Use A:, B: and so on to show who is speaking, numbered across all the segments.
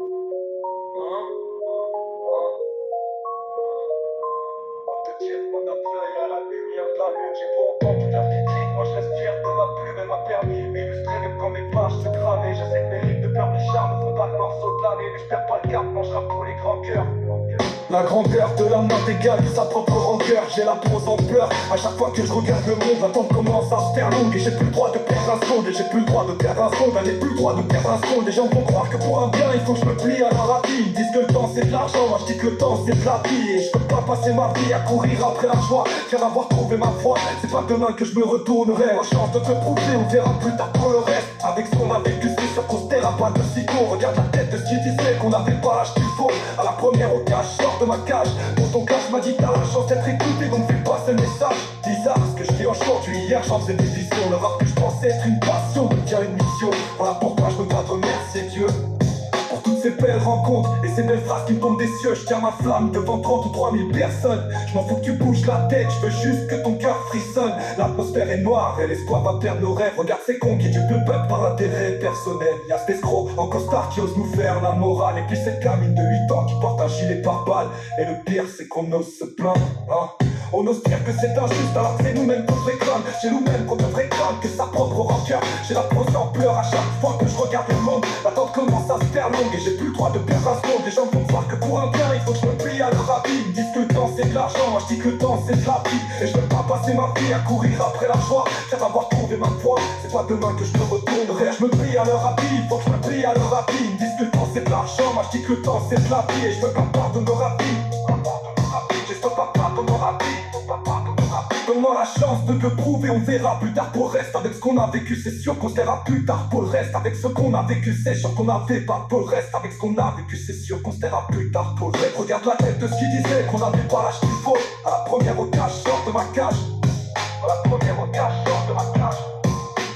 A: On te tire mon œil à la lumière de la lune. J'ai beau entendre toute leur critique, moi je reste fier de ma plume et ma permis. M'illustrer même quand mes pages se crament. Je sais que mes rimes de peur, mes charmes ne font pas le morceau de l'année. Mais je perds pas le cap, non je rappe pour les grands cœurs. La grandeur de la main égale sa propre rancœur. J'ai la pose en pleurs. À chaque fois que je regarde le monde, l'attente commence à se faire longue. Et j'ai plus le droit de perdre un seconde. Et j'ai plus le droit de perdre un seconde. J'ai plus le droit de perdre un seconde. Les gens vont croire que pour un bien il faut que je me plie à leur avis. Ils disent que le temps c'est de l'argent. Moi je dis que le temps c'est de la vie. Et je peux pas passer ma vie à courir après la joie. Faire avoir trouvé ma foi. C'est pas demain que je me retournerai. Ma chance de te prouver, on verra plus tard pour le reste. Avec ce qu'on a vécu, c'est sûr qu'on se terre à pas de psycho. Regarde la tête de ce qui disait qu'on avait pas l'âge qu'il faut. À la première au cash, sors de ma cage. Pour ton cash m'a dit t'as la chance d'être écouté, donc fais pas ce message. Bizarre ce que je dis aujourd'hui, hier j'en faisais des visions. Le rap que je pensais être une passion devient une mission. Voilà pourquoi je me dois de remercier Dieu pour toutes ces belles rencontres et ces belles phrases qui me tombent des cieux. Je tiens ma flamme devant 30 ou 3000 personnes. Je m'en fous que tu bouges la tête, je veux juste que ton cœur frissonne. L'atmosphère est noire et l'espoir va perdre nos rêves. Regarde ces cons qui tuent le peuple par intérêt personnel. Y'a cet escroc en costard qui ose nous faire la morale. Et puis cette gamine de 8 ans qui porte un gilet par balle. Et le pire c'est qu'on ose se plaindre, hein. On ose dire que c'est injuste alors que c'est nous-mêmes qu'on réclame. Chez nous-mêmes qu'on devrait craindre que sa propre rancœur. J'ai la prose en pleurs à chaque fois que je regarde le monde. L'attente commence à se faire longue et j'ai plus le droit de perdre un seconde. Les gens vont croire que pour un bien il faut que je me plie à leur avis. Ils me disent que le temps c'est de l'argent, moi je dis que le temps c'est de la vie. Et je veux pas passer ma vie à courir après la joie. Faire avoir trouvé ma foi, c'est pas demain que je me retournerai. Je me plie à leur avis, il faut que je me plie à leur avis. Ils me disent que le temps c'est de l'argent, moi je dis que le temps c'est de la vie. Et je veux pas pardonner leur avis. J'espère pas pardonner leur avis. Donne-moi la chance de te prouver, on verra plus tard pour le reste. Avec ce qu'on a vécu, c'est sûr qu'on se verra plus tard pour le reste. Avec ce qu'on a vécu, c'est sûr qu'on avait pas pour le reste. Avec ce qu'on a vécu, c'est sûr qu'on se verra plus tard pour le reste. Regarde la tête de ce qui disait qu'on avait pas l'âge qu'il faut. À la première au cash, sors de ma cage. À la première au cash, sors de ma cage.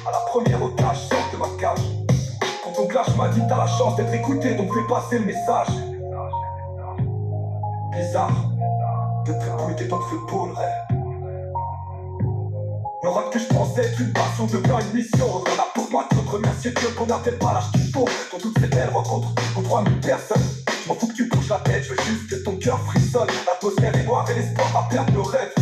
A: À la première au cash, sors de ma cage. Quand ton clash m'a dit t'as la chance d'être écouté, donc fais passer le message. Bizarre, de t'écouter donc fais pour le rêve. Le rap que je pensais être une passion devient une mission. On a pour moi de te remercier Dieu qu'on n'avait pas l'âge qu'il faut. Dans toutes ces belles rencontres, aux 3000 personnes. Je m'en fous que tu bouges la tête, je veux juste que ton cœur frissonne. L'atmosphère est noire et l'espoir va perdre nos rêves.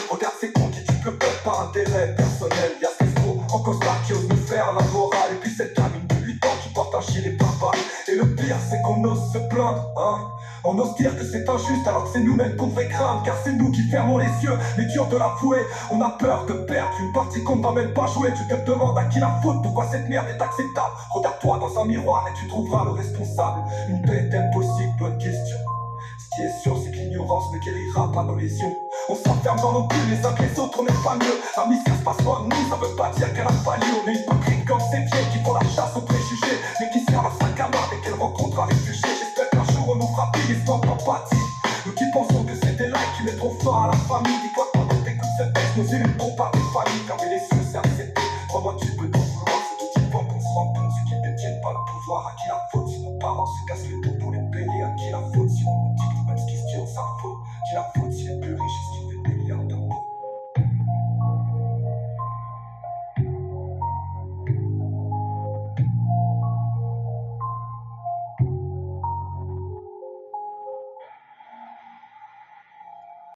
A: Regarde ces cons qui tuent le peuple par intérêt personnel. Y'a ces faux en costard qui osent nous faire la morale. Et puis cette gamine de 8 ans qui porte un gilet par balle. Et le pire c'est qu'on ose se plaindre, hein. On ose dire que c'est injuste alors que c'est nous-mêmes qu'on devrait craindre. Car c'est nous qui fermons les yeux, mais dur de l'avouer. On a peur de perdre une partie qu'on ne va même pas jouer. Tu te demandes à qui la faute, pourquoi cette merde est acceptable. Regarde-toi dans un miroir et tu trouveras le responsable. Une paix est impossible, bonne question. Ce qui est sûr c'est que l'ignorance ne guérira pas nos lésions. On s'enferme dans nos bulles les uns que les autres, on n'est pas mieux. La mission se passe pas de nous, ça veut pas dire qu'elle a fallu. On est hypocrite comme ces pieds qui font la chasse aux préjugés. Mais qui servent à sac à main dès qu'elles rencontrent un réfugié. J'espère qu'un jour on nous fera payer sans empathie. Nous qui pensons que c'est des likes qui mettront fin à la famille. Dis-toi quand on t'écoute ce texte, nos élus ne trompent pas des familles. Fermer les yeux c'est accepté, crois-moi tu peux t'en vouloir. C'est de type qu'on se rend compte, ceux qui ne détiennent pas le pouvoir. À qui la faute si nos parents se cassent les dos pour les payer, à qui la faute